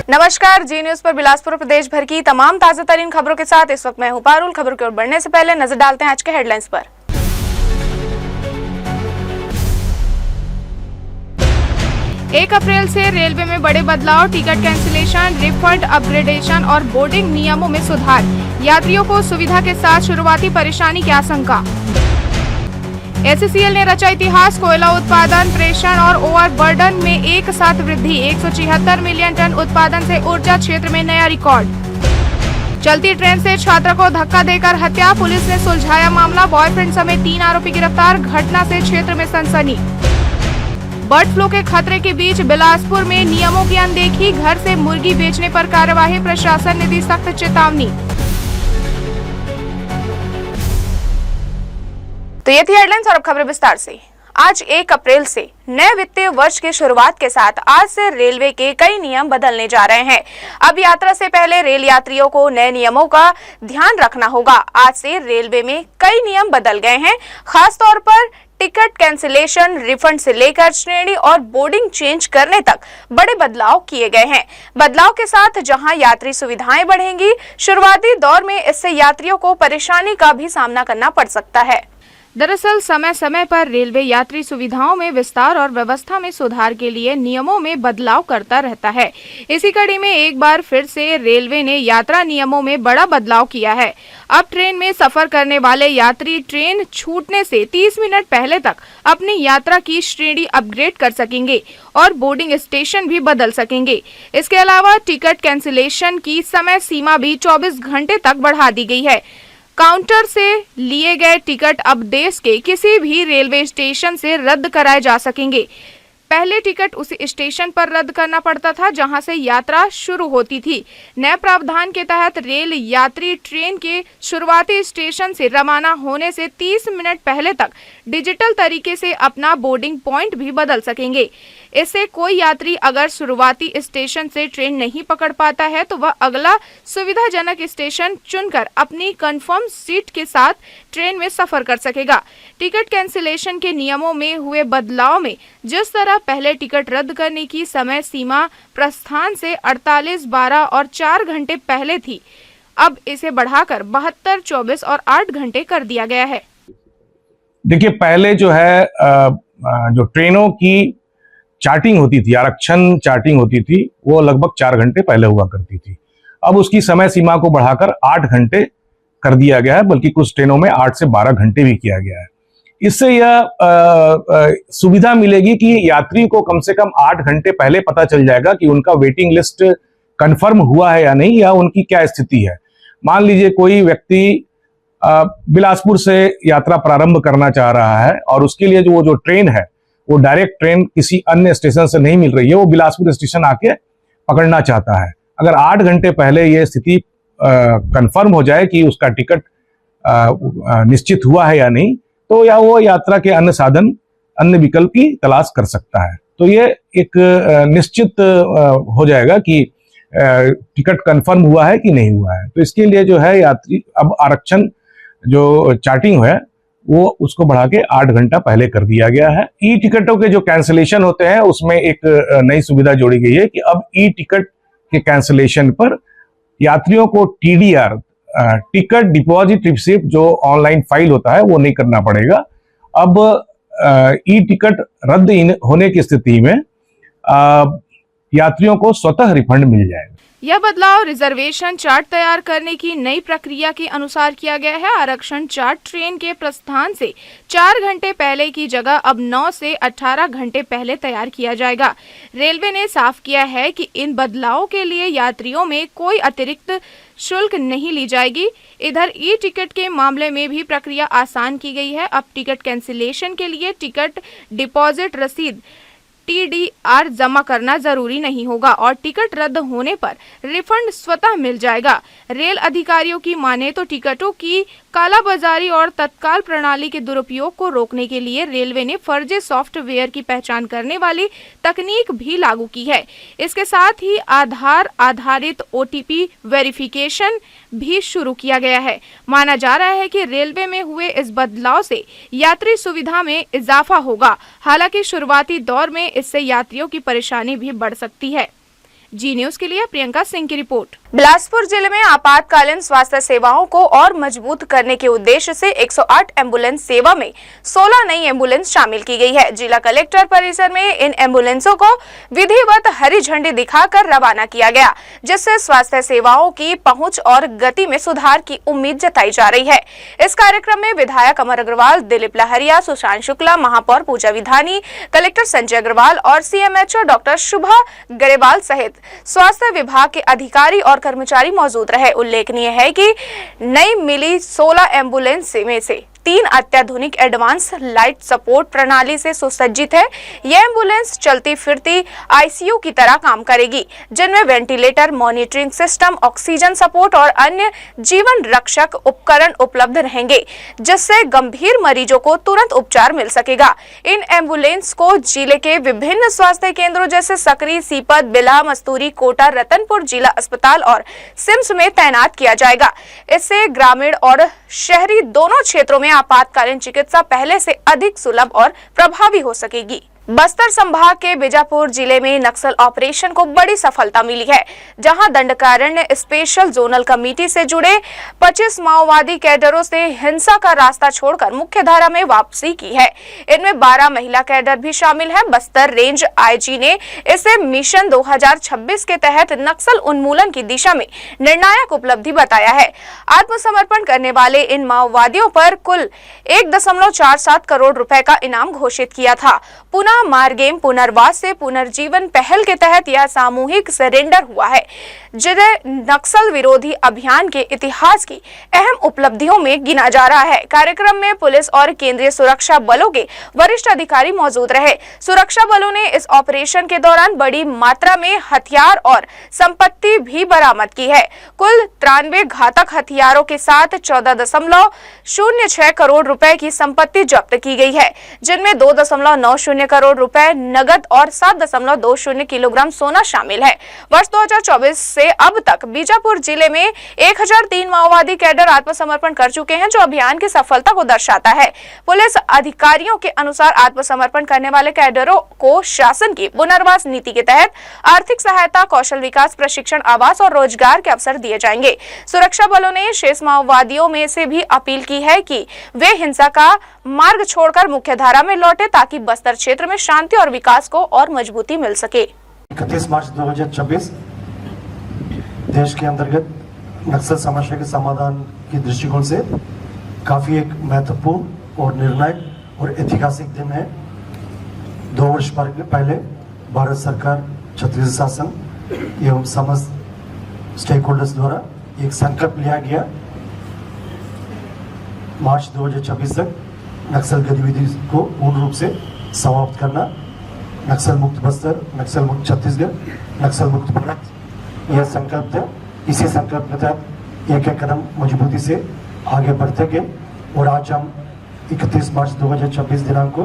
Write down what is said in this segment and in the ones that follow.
नमस्कार, जी न्यूज पर बिलासपुर प्रदेश भर की तमाम ताजा तरीन खबरों के साथ इस वक्त मैं हूं पारुल। खबरों की ओर बढ़ने से पहले नजर डालते हैं आज के हेडलाइंस पर। 1 अप्रैल से रेलवे में बड़े बदलाव, टिकट कैंसिलेशन, रिफंड, अपग्रेडेशन और बोर्डिंग नियमों में सुधार। यात्रियों को सुविधा के साथ शुरुआती परेशानी की आशंका। एचसीएल ने रचा इतिहास, कोयला उत्पादन, प्रेषण और ओवरबर्डन में एक साथ वृद्धि। 176 मिलियन टन उत्पादन से ऊर्जा क्षेत्र में नया रिकॉर्ड। चलती ट्रेन से छात्रा को धक्का देकर हत्या, पुलिस ने सुलझाया मामला। बॉयफ्रेंड समेत 3 आरोपी गिरफ्तार। घटना से क्षेत्र में सनसनी। बर्ड फ्लू के खतरे के बीच बिलासपुर में नियमों की अनदेखी, घर से मुर्गी बेचने पर कार्यवाही, प्रशासन ने दी सख्त चेतावनी। तो ये थी हेडलाइंस और अब खबरें विस्तार से। आज 1 अप्रैल से नए वित्तीय वर्ष की शुरुआत के साथ आज से रेलवे के कई नियम बदलने जा रहे हैं। अब यात्रा से पहले रेल यात्रियों को नए नियमों का ध्यान रखना होगा। आज से रेलवे में कई नियम बदल गए हैं। खास तौर पर टिकट कैंसिलेशन, रिफंड से लेकर श्रेणी और बोर्डिंग चेंज करने तक बड़े बदलाव किए गए हैं। बदलाव के साथ जहां यात्री सुविधाएं बढ़ेंगी, शुरुआती दौर में इससे यात्रियों को परेशानी का भी सामना करना पड़ सकता है। दरअसल समय समय पर रेलवे यात्री सुविधाओं में विस्तार और व्यवस्था में सुधार के लिए नियमों में बदलाव करता रहता है। इसी कड़ी में एक बार फिर से रेलवे ने यात्रा नियमों में बड़ा बदलाव किया है। अब ट्रेन में सफर करने वाले यात्री ट्रेन छूटने से 30 मिनट पहले तक अपनी यात्रा की श्रेणी अपग्रेड कर सकेंगे और बोर्डिंग स्टेशन भी बदल सकेंगे। इसके अलावा टिकट कैंसिलेशन की समय सीमा भी 24 घंटे तक बढ़ा दी गई है। काउंटर से लिए गए टिकट अब देश के किसी भी रेलवे स्टेशन से रद्द कराए जा सकेंगे। पहले टिकट उसी स्टेशन पर रद्द करना पड़ता था जहां से यात्रा शुरू होती थी। नए प्रावधान के तहत रेल यात्री ट्रेन के शुरुआती स्टेशन से रवाना होने से 30 मिनट पहले तक डिजिटल तरीके से अपना बोर्डिंग पॉइंट भी बदल सकेंगे। इससे कोई यात्री अगर शुरुआती स्टेशन से ट्रेन नहीं पकड़ पाता है तो वह अगला सुविधाजनक स्टेशन चुनकर अपनी कंफर्म सीट के साथ ट्रेन में सफर कर सकेगा। टिकट कैंसिलेशन के नियमों में हुए बदलाव में जिस तरह पहले टिकट रद्द करने की समय सीमा प्रस्थान से 48, 12 और 4 घंटे पहले थी, अब इसे बढ़ाकर 72, 24 और 8 घंटे कर दिया गया है। देखिए, पहले जो है जो ट्रेनों की चार्टिंग होती थी, आरक्षण चार्टिंग होती थी, वो लगभग 4 घंटे पहले हुआ करती थी। अब उसकी समय सीमा को बढ़ाकर 8 घंटे कर दिया गया है, बल्कि कुछ ट्रेनों में 8 से 12 घंटे भी किया गया है। इससे यह सुविधा मिलेगी कि यात्री को कम से कम 8 घंटे पहले पता चल जाएगा कि उनका वेटिंग लिस्ट कंफर्म हुआ है या नहीं, या उनकी क्या स्थिति है। मान लीजिए कोई व्यक्ति बिलासपुर से यात्रा प्रारंभ करना चाह रहा है और उसके लिए जो ट्रेन है वो डायरेक्ट ट्रेन किसी अन्य स्टेशन से नहीं मिल रही है, वो बिलासपुर स्टेशन आके पकड़ना चाहता है। अगर 8 घंटे पहले ये स्थिति कंफर्म हो जाए कि उसका टिकट निश्चित हुआ है या नहीं, तो या वो यात्रा के अन्य साधन, अन्य विकल्प की तलाश कर सकता है। तो ये एक निश्चित हो जाएगा कि टिकट कंफर्म हुआ है कि नहीं हुआ है। तो इसके लिए जो है यात्री अब आरक्षण जो चार्टिंग है वो उसको बढ़ा के 8 घंटा पहले कर दिया गया है। ई टिकटों के जो कैंसिलेशन होते हैं उसमें एक नई सुविधा जोड़ी गई है कि अब ई टिकट के कैंसिलेशन पर यात्रियों को टीडीआर, टिकट डिपॉजिट रिसिप्ट, जो ऑनलाइन फाइल होता है वो नहीं करना पड़ेगा। अब ई टिकट रद्द होने की स्थिति में यात्रियों को स्वतः रिफंड मिल जाएगा। यह बदलाव रिजर्वेशन चार्ट तैयार करने की नई प्रक्रिया के अनुसार किया गया है। आरक्षण चार्ट ट्रेन के प्रस्थान से 4 घंटे पहले की जगह अब 9 से 18 घंटे पहले तैयार किया जाएगा। रेलवे ने साफ किया है कि इन बदलावों के लिए यात्रियों में कोई अतिरिक्त शुल्क नहीं ली जाएगी। इधर ई टिकट के मामले में भी प्रक्रिया आसान की गई है। अब टिकट कैंसिलेशन के लिए टिकट डिपॉजिट रसीद TDR जमा करना जरूरी नहीं होगा और टिकट रद्द होने पर रिफंड स्वतः मिल जाएगा। रेल अधिकारियों की माने तो टिकटों की कालाबाजारी और तत्काल प्रणाली के दुरुपयोग को रोकने के लिए रेलवे ने फर्जी सॉफ्टवेयर की पहचान करने वाली तकनीक भी लागू की है। इसके साथ ही आधार आधारित OTP वेरिफिकेशन भी शुरू किया गया है। माना जा रहा है कि रेलवे में हुए इस बदलाव से यात्री सुविधा में इजाफा होगा। हालांकि शुरुआती दौर में इससे यात्रियों की परेशानी भी बढ़ सकती है। जी न्यूज के लिए प्रियंका सिंह की रिपोर्ट। बिलासपुर जिले में आपातकालीन स्वास्थ्य सेवाओं को और मजबूत करने के उद्देश्य से 108 एम्बुलेंस सेवा में 16 नई एम्बुलेंस शामिल की गई है। जिला कलेक्टर परिसर में इन एम्बुलेंसों को विधिवत हरी झंडी दिखाकर रवाना किया गया, जिससे स्वास्थ्य सेवाओं की पहुंच और गति में सुधार की उम्मीद जताई जा रही है। इस कार्यक्रम में विधायक अमर अग्रवाल, दिलीप लहरिया, सुशांत शुक्ला, महापौर पूजा विधानी, कलेक्टर संजय अग्रवाल और सीएमएचओ डॉक्टर शुभा गरेवाल सहित स्वास्थ्य विभाग के अधिकारी और कर्मचारी मौजूद रहे। उल्लेखनीय है कि नई मिली 16 एम्बुलेंस में से 3 अत्याधुनिक एडवांस लाइट सपोर्ट प्रणाली से सुसज्जित है। यह एम्बुलेंस चलती फिरती आईसीयू की तरह काम करेगी, जिनमें ventilator, monitoring system, oxygen support और अन्य जीवन रक्षक उपकरण उपलब्ध रहेंगे, जिससे गंभीर मरीजों को तुरंत उपचार मिल सकेगा। इन एम्बुलेंस को जिले के विभिन्न स्वास्थ्य केंद्रों जैसे सकरी, सीपत, बिल्हा, मस्तूरी, कोटा, रतनपुर जिला अस्पताल और सिम्स में तैनात किया जाएगा। इससे ग्रामीण और शहरी दोनों क्षेत्रों में आपातकालीन चिकित्सा पहले से अधिक सुलभ और प्रभावी हो सकेगी। बस्तर संभाग के बीजापुर जिले में नक्सल ऑपरेशन को बड़ी सफलता मिली है, जहां दंडकारण्य स्पेशल जोनल कमेटी से जुड़े 25 माओवादी कैडरों से हिंसा का रास्ता छोड़कर मुख्य धारा में वापसी की है। इनमें 12 महिला कैडर भी शामिल है। बस्तर रेंज आईजी ने इसे मिशन 2026 के तहत नक्सल उन्मूलन की दिशा में निर्णायक उपलब्धि बताया है। आत्मसमर्पण करने वाले इन माओवादियों पर कुल 1.47 करोड़ रुपए का इनाम घोषित किया था। पुनः मारगेम पुनर्वास से पुनर्जीवन पहल के तहत यह सामूहिक सरेंडर हुआ है, जिन्हें नक्सल विरोधी अभियान के इतिहास की अहम उपलब्धियों में गिना जा रहा है। कार्यक्रम में पुलिस और केंद्रीय सुरक्षा बलों के वरिष्ठ अधिकारी मौजूद रहे। सुरक्षा बलों ने इस ऑपरेशन के दौरान बड़ी मात्रा में हथियार और संपत्ति भी बरामद की है। कुल 93 घातक हथियारों के साथ 14.06 करोड़ रुपए की संपत्ति जब्त की गई है, जिनमें 2.90 करोड़ रुपए नगद और 7.20 किलोग्राम सोना शामिल है। वर्ष 2024 से अब तक बीजापुर जिले में 1003 माओवादी कैडर आत्मसमर्पण कर चुके हैं, जो अभियान की सफलता को दर्शाता है। पुलिस अधिकारियों के अनुसार आत्मसमर्पण करने वाले कैडरों को शासन की पुनर्वास नीति के तहत आर्थिक सहायता, कौशल विकास, प्रशिक्षण, आवास और रोजगार के अवसर दिए जाएंगे। सुरक्षा बलों ने शेष माओवादियों में से भी अपील की है कि वे हिंसा का मार्ग छोड़कर मुख्य धारा में लौटे, ताकि बस्तर क्षेत्र में शांति और विकास को और मजबूती मिल सके। 31 मार्च 2026 देश के अंतर्गत नक्सल समस्या के समाधान की दृष्टिकोण से काफी एक महत्वपूर्ण और निर्णायक और ऐतिहासिक दिन है। 2 वर्ष पहले भारत सरकार, छत्तीसगढ़ शासन एवं समस्त स्टेक होल्डर्स द्वारा एक संकल्प लिया गया, मार्च 2026 तक नक्सल गतिविधि को पूर्ण रूप से समाप्त करना। नक्सल मुक्त बस्तर, नक्सल मुक्त छत्तीसगढ़, नक्सल मुक्त भारत, यह संकल्प था। इसी संकल्प के तहत एक एक कदम मजबूती से आगे बढ़ते गए और आज हम 31 मार्च 2026 दिनांक को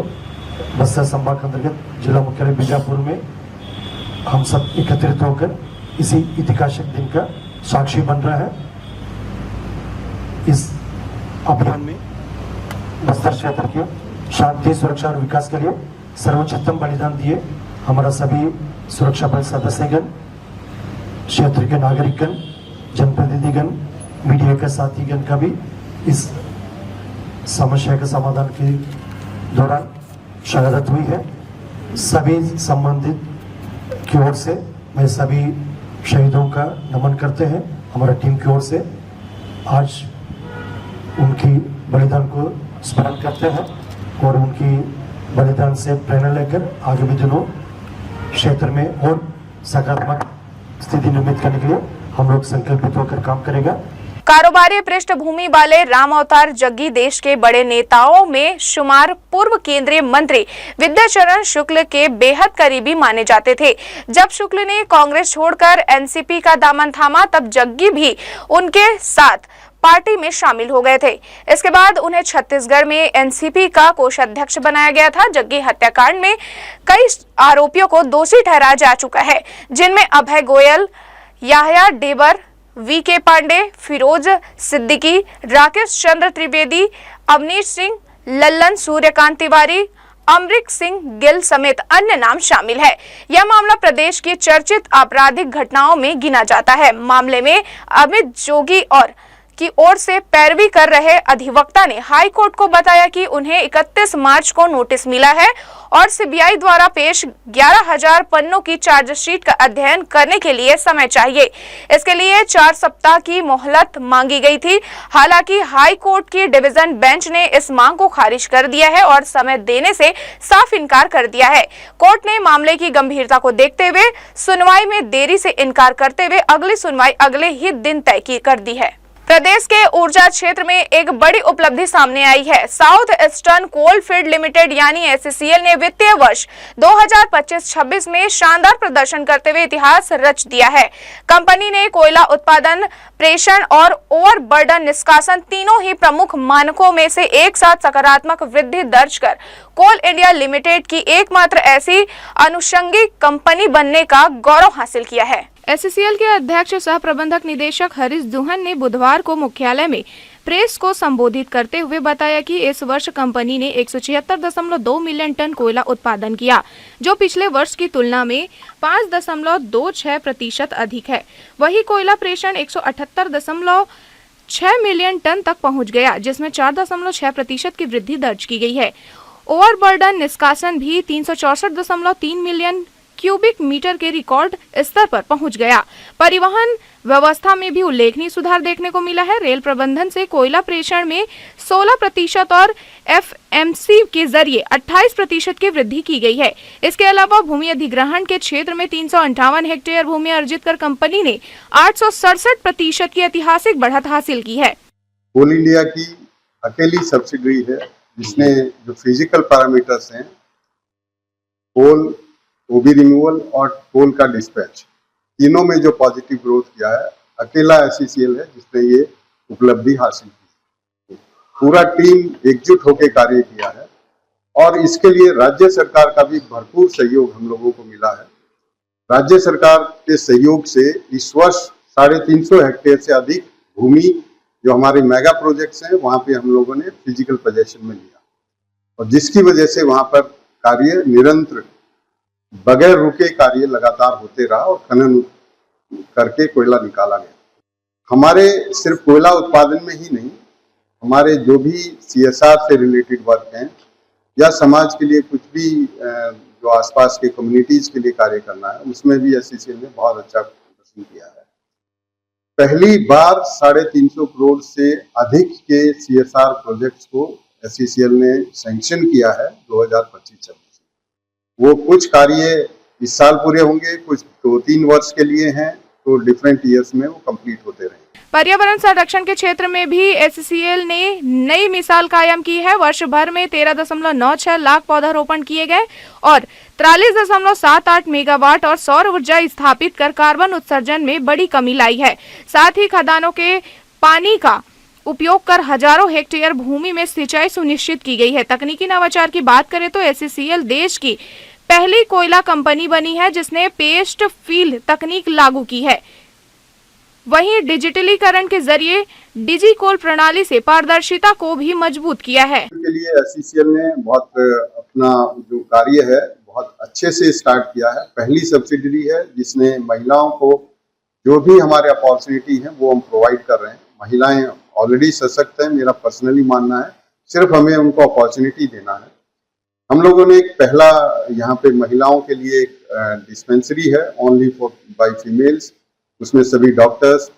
बस्तर संभाग के अंतर्गत जिला मुख्यालय बीजापुर में हम सब एकत्रित होकर इसी ऐतिहासिक दिन का साक्षी बन रहा है। इस अभियान में बस्तर क्षेत्र के शांति, सुरक्षा और विकास के लिए सर्वोच्चतम बलिदान दिए हमारा सभी सुरक्षा बल सदस्यगण, क्षेत्र के नागरिकगण, जनप्रतिनिधिगण, मीडिया के साथीगण का भी इस समस्या के समाधान के दौरान शहादत हुई है। सभी संबंधित की ओर से मैं सभी शहीदों का नमन करते हैं। हमारा टीम की ओर से आज उनकी बलिदान को स्मरण करते हैं और उनकी बलिदान से प्रेरणा लेकर आगे भी दिनों क्षेत्र में और सकारात्मक स्थिति निर्मित करने के लिए हम लोग संकल्पित होकर काम करेगा। कारोबारी पृष्ठभूमि वाले राम अवतार जग्गी देश के बड़े नेताओं में शुमार पूर्व केंद्रीय मंत्री विद्याचरण शुक्ल के बेहद करीबी माने जाते थे। जब शुक्ल ने कांग्रेस छोड़कर एनसीपी का दामन थामा, तब जग्गी भी उनके साथ पार्टी में शामिल हो गए थे। इसके बाद उन्हें छत्तीसगढ़ में एनसीपी का कोषाध्यक्ष बनाया गया था। जग्गी हत्याकांड में कई आरोपियों को दोषी ठहराया जा चुका है, जिनमें अभय गोयल, याह्या डेबर, वीके पांडे, फिरोज सिद्दीकी, राकेश चंद्र त्रिवेदी, अवनीश सिंह, लल्लन सूर्यकांत तिवारी, अमरिक सिंह गिल समेत अन्य नाम शामिल है। यह मामला प्रदेश की चर्चित आपराधिक घटनाओं में गिना जाता है। मामले में अमित जोगी और की ओर से पैरवी कर रहे अधिवक्ता ने हाई कोर्ट को बताया कि उन्हें 31 मार्च को नोटिस मिला है और सीबीआई द्वारा पेश 11,000 पन्नों की चार्जशीट का अध्ययन करने के लिए समय चाहिए। इसके लिए 4 सप्ताह की मोहलत मांगी गई थी। हालांकि हाई कोर्ट की डिवीजन बेंच ने इस मांग को खारिज कर दिया है और समय देने से साफ इनकार कर दिया है। कोर्ट ने मामले की गंभीरता को देखते हुए सुनवाई में देरी से इनकार करते हुए अगली सुनवाई अगले ही दिन तय कर दी है। प्रदेश के ऊर्जा क्षेत्र में एक बड़ी उपलब्धि सामने आई है। South eastern coal field limited यानी एसईसीएल ने वित्तीय वर्ष 2025-26 में शानदार प्रदर्शन करते हुए इतिहास रच दिया है। कंपनी ने कोयला उत्पादन, प्रेषण और ओवरबर्डन निष्कासन तीनों ही प्रमुख मानकों में से एक साथ सकारात्मक वृद्धि दर्ज कर कोल इंडिया लिमिटेड की एकमात्र ऐसी अनुषंगिक कंपनी बनने का गौरव हासिल किया है। एसईसीएल के अध्यक्ष सह प्रबंधक निदेशक हरीश दुहन ने बुधवार को मुख्यालय में प्रेस को संबोधित करते हुए बताया कि इस वर्ष कंपनी ने 176.2 मिलियन टन कोयला उत्पादन किया, जो पिछले वर्ष की तुलना में 5.26% अधिक है। वही कोयला प्रेषण 178.6 मिलियन टन तक पहुंच गया, जिसमें 4.6% की वृद्धि दर्ज की गई है। ओवरबर्डन निष्कासन भी 364.3 मिलियन क्यूबिक मीटर के रिकॉर्ड स्तर पर पहुंच गया। परिवहन व्यवस्था में भी उल्लेखनीय सुधार देखने को मिला है। रेल प्रबंधन से कोयला प्रेषण में 16% और एफएमसी के जरिए 28% की वृद्धि की गई है। इसके अलावा भूमि अधिग्रहण के क्षेत्र में 358 हेक्टेयर भूमि अर्जित कर कंपनी ने 867% की ऐतिहासिक बढ़त हासिल की है। कोल इंडिया की अकेली सब्सिडरी है जिसने जो फिजिकल पैरामीटर्स हैं, कोल, ओबी रिन्यूअल और कोल का डिस्पैच, तीनों में जो पॉजिटिव ग्रोथ किया है, अकेला एसईसीएल है जिसने ये उपलब्धि हासिल की। पूरा टीम एकजुट होकर कार्य किया है और इसके लिए राज्य सरकार का भी भरपूर सहयोग हम लोगों को मिला है। राज्य सरकार के सहयोग से इस वर्ष 350 हेक्टेयर से अधिक भूमि जो हमारे मेगा प्रोजेक्ट्स हैं वहां पे हम लोगों ने फिजिकल पोजेशन में लिया और जिसकी वजह से वहां पर कार्य निरंतर बगैर रुके कार्य लगातार होते रहा और खनन करके कोयला निकाला गया। हमारे सिर्फ कोयला उत्पादन में ही नहीं, हमारे जो भी सीएसआर से रिलेटेड वर्क हैं या समाज के लिए कुछ भी जो आसपास के कम्युनिटीज के लिए कार्य करना है, उसमें भी एसईसीएल ने बहुत अच्छा प्रदर्शन किया है। पहली बार 350 करोड़ से अधिक के सीएसआर प्रोजेक्ट्स को एसईसीएल ने सैंक्शन किया है 2025-26। वो कुछ कार्य इस साल पूरे होंगे, कुछ 2-3 वर्ष के लिए हैं, तो डिफरेंट ईयर्स में वो कंप्लीट होते रहेंगे। पर्यावरण संरक्षण के क्षेत्र में भी एसईसीएल ने नई मिसाल कायम की है। वर्ष भर में 13.96 लाख पौधारोपण किए गए और 43.78 मेगावाट और सौर ऊर्जा स्थापित कर कार्बन उत्सर्जन में बड़ी कमी लाई है। साथ ही खदानों के पानी का उपयोग कर हजारों हेक्टेयर भूमि में सिंचाई सुनिश्चित की गई है। तकनीकी नवाचार की बात करें तो एसईसीएल देश की पहली कोयला कंपनी बनी है जिसने पेस्ट फील्ड तकनीक लागू की है। वहीं डिजिटलीकरण के जरिए डिजिकोल प्रणाली से पारदर्शिता को भी मजबूत किया है। के लिए एसईसीएल ने बहुत अपना जो कार्य है बहुत अच्छे से स्टार्ट किया है। पहली सब्सिडरी है जिसने महिलाओं को जो भी हमारे अपॉर्चुनिटी है वो हम प्रोवाइड कर रहे हैं। महिलाएं ऑलरेडी सशक्त हैं, मेरा पर्सनली मानना है, सिर्फ हमें उनको अपॉर्चुनिटी देना है। हम लोगों ने एक पहला यहाँ पे महिलाओं के लिए एक डिस्पेंसरी है ओनली फॉर बाय फीमेल्स, उसमें सभी doctors,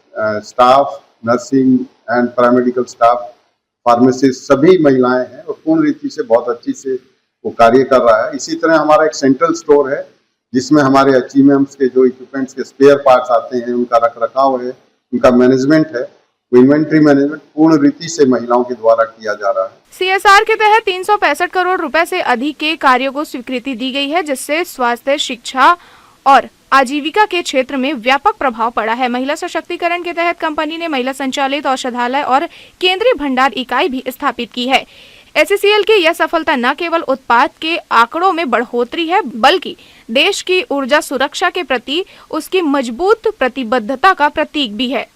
staff, nursing and paramedical staff, pharmacist सभी महिलाएं हैं और पूर्ण रीति से बहुत अच्छी से वो कार्य कर रहा है। इसी तरह हमारा एक सेंट्रल स्टोर है जिसमें हमारे एचईएमएम्स के जो इक्विपमेंट्स के स्पेयर पार्ट्स आते हैं, उनका रख रखाव है, उनका मैनेजमेंट है, वो इन्वेंट्री मैनेजमेंट पूर्ण रीति से महिलाओं के द्वारा किया जा रहा है। सीएसआर के तहत 365 करोड़ रुपए से अधिक के कार्यों को स्वीकृति दी गई है, जिससे स्वास्थ्य, शिक्षा और आजीविका के क्षेत्र में व्यापक प्रभाव पड़ा है। महिला सशक्तिकरण के तहत कंपनी ने महिला संचालित औषधालय और केंद्रीय भंडार इकाई भी स्थापित की है। एसईसीएल की यह सफलता न केवल उत्पाद के आंकड़ों में बढ़ोतरी है, बल्कि देश की ऊर्जा सुरक्षा के प्रति उसकी मजबूत प्रतिबद्धता का प्रतीक भी है।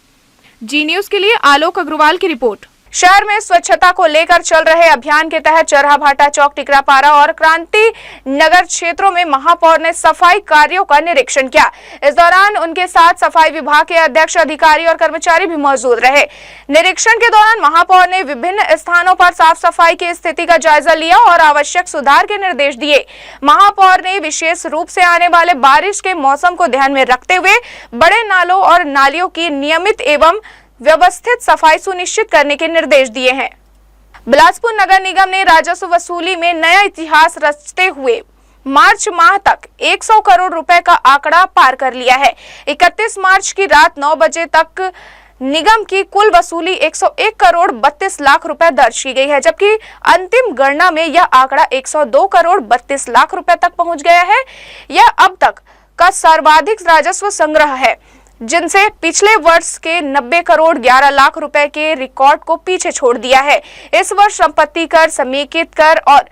जी न्यूज के लिए आलोक अग्रवाल की रिपोर्ट। शहर में स्वच्छता को लेकर चल रहे अभियान के तहत चरहा भाटा चौक, टिकरापारा और क्रांति नगर क्षेत्रों में महापौर ने सफाई कार्यों का निरीक्षण किया। इस दौरान उनके साथ सफाई विभाग के अध्यक्ष, अधिकारी और कर्मचारी भी मौजूद रहे। निरीक्षण के दौरान महापौर ने विभिन्न स्थानों पर साफ सफाई की स्थिति का जायजा लिया और आवश्यक सुधार के निर्देश दिए। महापौर ने विशेष रूप से आने वाले बारिश के मौसम को ध्यान में रखते हुए बड़े नालों और नालियों की नियमित एवं व्यवस्थित सफाई सुनिश्चित करने के निर्देश दिए हैं। बिलासपुर नगर निगम ने राजस्व वसूली में नया इतिहास रचते हुए मार्च माह तक 100 करोड़ रुपए का आंकड़ा पार कर लिया है। 31 मार्च की रात 9 बजे तक निगम की कुल वसूली 101 करोड़ 32 लाख रुपए दर्ज की गई है, जबकि अंतिम गणना में यह आंकड़ा 102 करोड़ 32 लाख रुपए तक पहुंच गया है। यह अब तक का सर्वाधिक राजस्व संग्रह है, जिनसे पिछले वर्ष के 90 करोड़ 11 लाख रुपए के रिकॉर्ड को पीछे छोड़ दिया है। इस वर्ष संपत्ति कर, समेकित कर और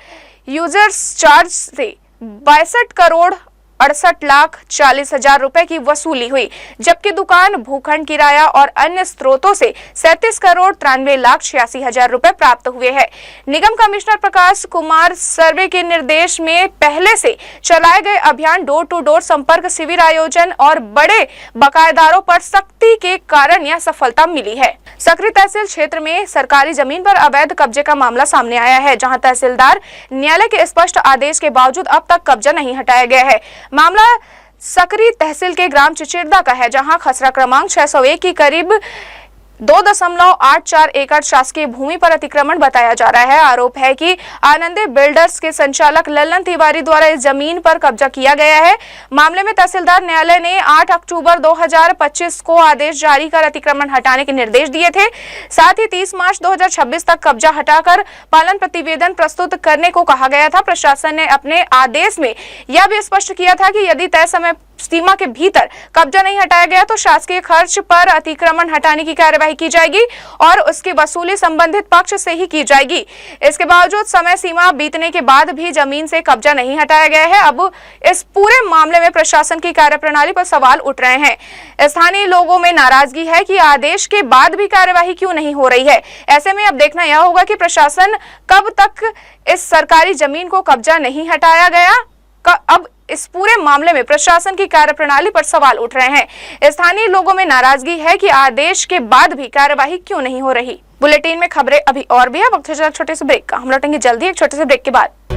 यूजर्स चार्ज से 62 करोड़ 68 लाख 40 हजार रुपए की वसूली हुई, जबकि दुकान, भूखंड किराया और अन्य स्रोतों से 37 करोड़ 93 लाख 86 हजार रुपए प्राप्त हुए हैं। निगम कमिश्नर प्रकाश कुमार सर्वे के निर्देश में पहले से चलाए गए अभियान डोर टू डोर संपर्क शिविर आयोजन और बड़े बकायेदारों पर सख्ती के कारण यह सफलता मिली है। सकरी तहसील क्षेत्र में सरकारी जमीन पर अवैध कब्जे का मामला सामने आया है, जहां तहसीलदार न्यायालय के स्पष्ट आदेश के बावजूद अब तक कब्जा नहीं हटाया गया है। मामला सकरी तहसील के ग्राम चिचिरदा का है, जहां खसरा क्रमांक 601 की करीब 2.84 एकड़ शासकीय भूमि पर अतिक्रमण बताया जा रहा है। आरोप है कि आनंदे बिल्डर्स के संचालक ललन तिवारी द्वारा इस जमीन पर कब्जा किया गया है। मामले में तहसीलदार न्यायालय ने 8 अक्टूबर 2025 को आदेश जारी कर अतिक्रमण हटाने के निर्देश दिए थे। साथ ही 30 मार्च 2026 तक कब्जा हटाकर पालन प्रतिवेदन प्रस्तुत करने को कहा गया था। प्रशासन ने अपने आदेश में यह भी स्पष्ट किया था कि यदि तय समय सीमा के भीतर कब्जा नहीं हटाया गया तो शासकीय खर्च पर अतिक्रमण हटाने की कार्यवाही की जाएगी और उसकी वसूली संबंधित पक्ष से ही की जाएगी। इसके बावजूद समय सीमा बीतने के बाद भी जमीन से कब्जा नहीं हटाया गया है। अब इस पूरे मामले में प्रशासन की कार्यप्रणाली पर सवाल उठ रहे हैं। स्थानीय लोगों में नाराजगी है कि आदेश के बाद भी कार्यवाही क्यों नहीं हो रही है। ऐसे में अब देखना यह होगा कि प्रशासन कब तक इस सरकारी जमीन को कब्जा नहीं हटाया गया। अब इस पूरे मामले में प्रशासन की कार्यप्रणाली पर सवाल उठ रहे हैं। स्थानीय लोगों में नाराजगी है कि आदेश के बाद भी कार्यवाही क्यों नहीं हो रही। बुलेटिन में खबरें अभी और भी है। वक्त है छोटे से ब्रेक का। हम लौटेंगे जल्दी एक छोटे से ब्रेक के बाद।